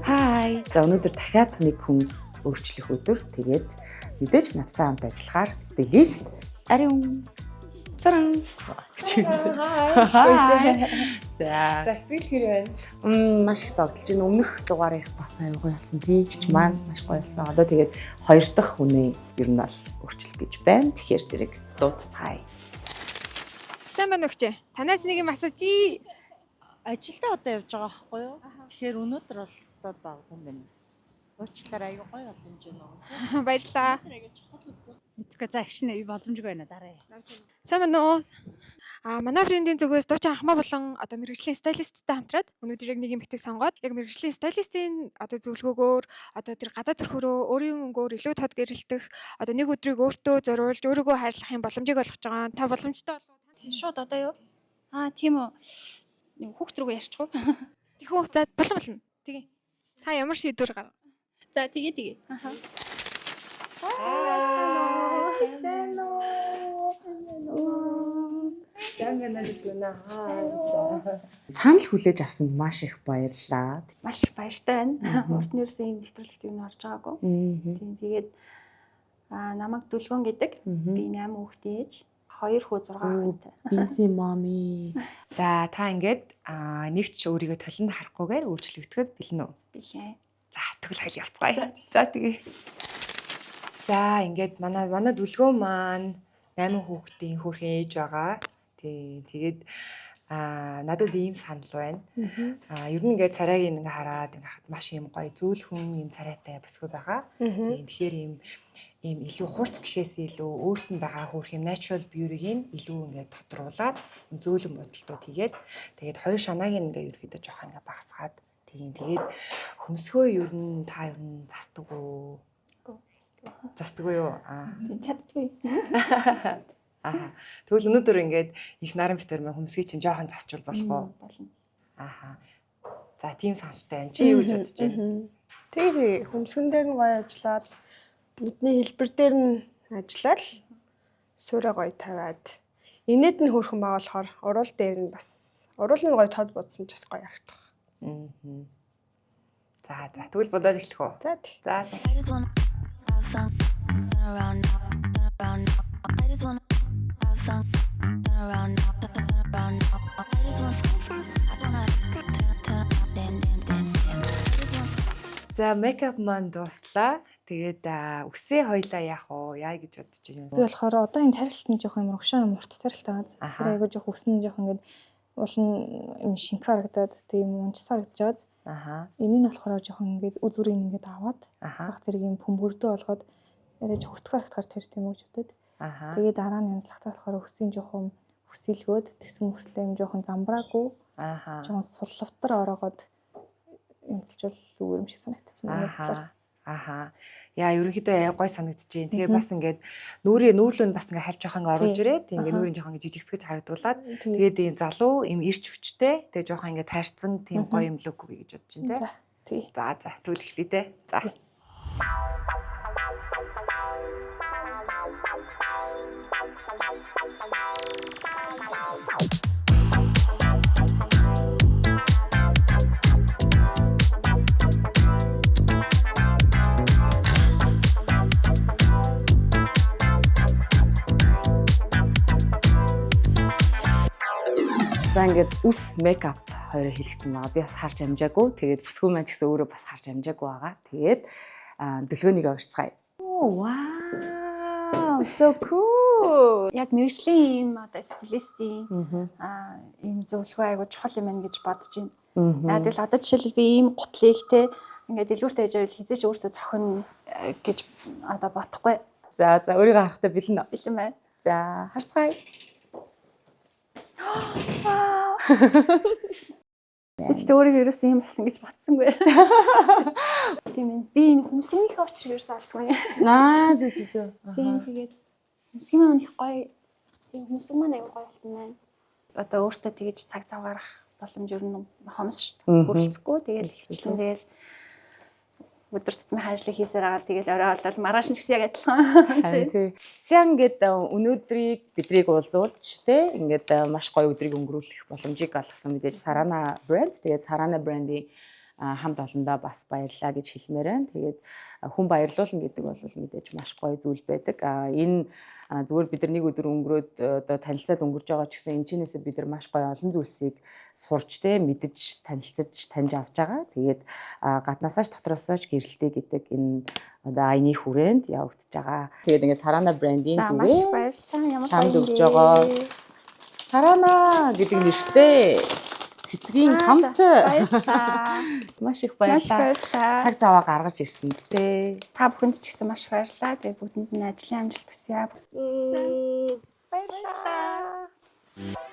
Хай. За өнөөдөр дахиад нэг хүн өөрчлөх өдөр. Тэгээд мэдээж надтай хамт ажиллахаар стилист Ариун. Таран. За стил хэр байна? Маш их догдолж байна. Өмнөх дугаарыг бас аюулгүй болсон. Тэгч маань маш гоё болсон. Одоо тэгээд хоёр дахь хүнээ ер нь бол өөрчлөх гэж байна. Тэгэхээр тэрийг дуудцгаая. Сайн байна уу хчээ? Танаас нэг юм асуучих. Ажилдаа одоо явж байгаа байхгүй юу? Тэгэхээр өнөөдөр бол өстой завгүй юм байна. Уучлаарай, аюу гоё боломж байна. Баярлалаа. Мэдгүй за их шинэ боломжгүй байна дараа. Сайн байна уу? Манай френдийн зүгээс дуучин ахмаа болон одоо мэргэжлийн стилисттэй хамтраад өнөөдөр яг нэг юм битэг сонгоод яг мэргэжлийн стилистийн одоо зөвлөгөөгөөр одоо тэр гадаад төрхөөрөө өөрийн өнгөөр илүү тод гэрэлтэх одоо нэг өдрийг өөртөө зориулж өөрийгөө хайрлах юм боломжийг олгож байгаа. Та боломжтой болов уу? Шууд одоо юу? Тийм үү. Нэг хүүхд рүүгээ ярьчих уу? Тэхүү за болно. Тэгээ. Та ямар шийдвэр гаргав? За тэгээ. Санал хүлээж авсанд маш их баярлалаа. Маш их баяртай байна. Урд нь ерөөсөө ийм нэвтрүүлэгт юу орж байгаагүй. Тийм тэгээд намайг Дүлгөн гэдэг. Би 8 хүүхдийн ээж, 2 хүү 6 хүүтэй. Busy mommy. За та ингээд нэг ч өөрийгөө толинд харахгүйгээр өөрчлөгдөхөд бэлэн үү? Бэлээ. За тэгвэл хайл явцгаая. За тэгээ. За ингээд манай Дүлгөө маань 8 хүүхдийн хөрхэн ээж байгаа. Тэгээд надад ийм санал байна. Ер нь ингээд царайг ингээ хараад ингээд маш юм гоё зөөлхөн юм царайтай бүсгүй байгаа. Тэгэхээр ийм илүү хурц гэхээс илүү өөрт нь байгаа хөрх юм natural beauty-г илүү ингээд тодруулаад зөөлөн бодолтууд тэгээд хоёр шанааг ингээ ерөөхдөө жоох ингээ багасгаад тэгээд хөмсгөө ер нь застдаг уу? Застдаг юу? Тийм чаддгүй. Тэгвэл өнөөдөр ингээд их наран битэр мөн хөмсгийг чинь жоохон засчвал болох уу? Болно. За тийм саналтай байна. Чи юу гэж бодож байна? Тэгээ хөмсгөн дээр нь гоё ажиллаад бидний хэлбэр дээр нь ажиллаад суурэ гоё тавиад инээд нь хөрхөн байгаа болохоор уруул дээр нь бас уруул нь гоё тод будсан ч бас гоё харагдах. За тэгвэл бодоод эхлэх үү? За. I just wanna have fun, turn around now, turn around now. I just wanna have fun, turn around now, turn around now. I just wanna turn around, dance. I just wanna. За мейкап маань дуслаа. Тэгээд үсээ хоёлаа яах вэ? Яа гэж бодож байна? Би болохоор одоо энэ тарилт нь жоох юм урагшаа юм урт тарилт байгаа. Тэгэхээр айгуу жоох үс нь жоох ингээд уулын юм шинх харагдаад тийм унжсаар гэж байгаа. Энийг нь болохоор жоох ингээд үзүүрийг ингээд аваад баг зэрэг юм бөмбөрдөө болгоод яриад хөртгөх харагдахаар тарих юм уу гэж бодод. Тэгээд дараа нь янзлахтаа болохоор өсийн жоохон хүсэлгөөд тэгсэн мөртлөө юм жоохон замбраагүй. Жоохон суллавтар ороогоод янзлжвал зүгээр юм шиг санагдчихна. Яа ерөнхийдөө гой санагдаж байна. Тэгээ бас ингээд нүүрлөө нь бас ингээд хальж жоохон оруулж ирээд ингээд нүүрийн жоохон ингээд жижигсгэж харагдуулаад тэгээд ийм залуу ийм ирч хүчтэй тэгээ жоохон ингээд тайрцсан тийм гоё юм лүг үгүй гэж бодож байна те. За тэгвэл эхлэе те. За. За ингээд үс мейкап хоёроо хэлгэсэн байгаа. Би бас харж амжаагүй. Тэгээд бүсгүй маань ч гэсэн өөрөө бас харж амжаагүй байгаа. Тэгээд дэлгөөнийг авчицгаая. Wow, so cool. Яг мэргэжлийн ийм одоо стилистийн ийм зөвлөгөө айгуу чухал юм байна гэж бодож байна. Тэгвэл одоо жишээлбэл би ийм гутлыг те ингээд дэлгүүртээ хийж байвал хизээч өөртөө цохино гэж одоо бодохгүй. За өөрийгөө харахтаа бэлэн үү? Бэлэн байна. За харцгаая. Тэгтээ өөрийгөө ерөөсөө юм болсон гэж бодсонгүй. Тийм ээ. Би энэ хүмсгийнхээ очрыг ерөөсөө олдгүй. Зөө. Тийм тэгээд хүмсгийн маань их гоё. Тийм хүмсг маань аягүй гоё болсон байна. Одоо өөртөө тэгэж цаг зав гаргах боломж ер нь хомс шүү дээ. Хүрэлцэхгүй. Тэгээд хичлэн тэгэл өдөр тутмын ажлыг хийсээр агаад тэгэл орой болол маргааш нь гэсэн яг адилхан. тий. За ингээд өнөөдрийг бидрийг уулзуулж те ингээд маш гоё өдрийг өнгөрүүлэх боломжийг олгосон мэдээж Sarana брэнд. Тэгээд Sarana брендийн хамт олондоо бас баярлалаа гэж хэлмээр байна. Тэгээд хүн баярлуулна гэдэг бол мэдээж маш гоё зүйл байдаг. Энэ зүгээр бид нар нэг өдөр өнгөрөөд одоо танилцаад өнгөрж байгаа ч гэсэн энэ чинээсээ бид нар маш гоё олон зүйлсийг сурч те мэдэж танилцаж таньж авч байгаа. Тэгээд гаднаасаач дотроосооч гэрэлтэй гэдэг энэ одоо айны хүрээнд явагдаж байгаа. Тэгээд ингээд Sarana брендийн За маш зүгээс баярлалаа. Ямар чамд гоё өгж юм бэ. байгаа Sarana гэдэг нэртэй цэцгийн хамт Баярлалаа. маш их Маш баярлалаа. баярлалаа. Цаг зав гаргаж ирсэнд те. Та бүхэнд ч гэсэн маш баярлалаа. Тэгээ бүгдэнд нь ажлын амжилт хүсье. Баярлалаа. Баярлалаа.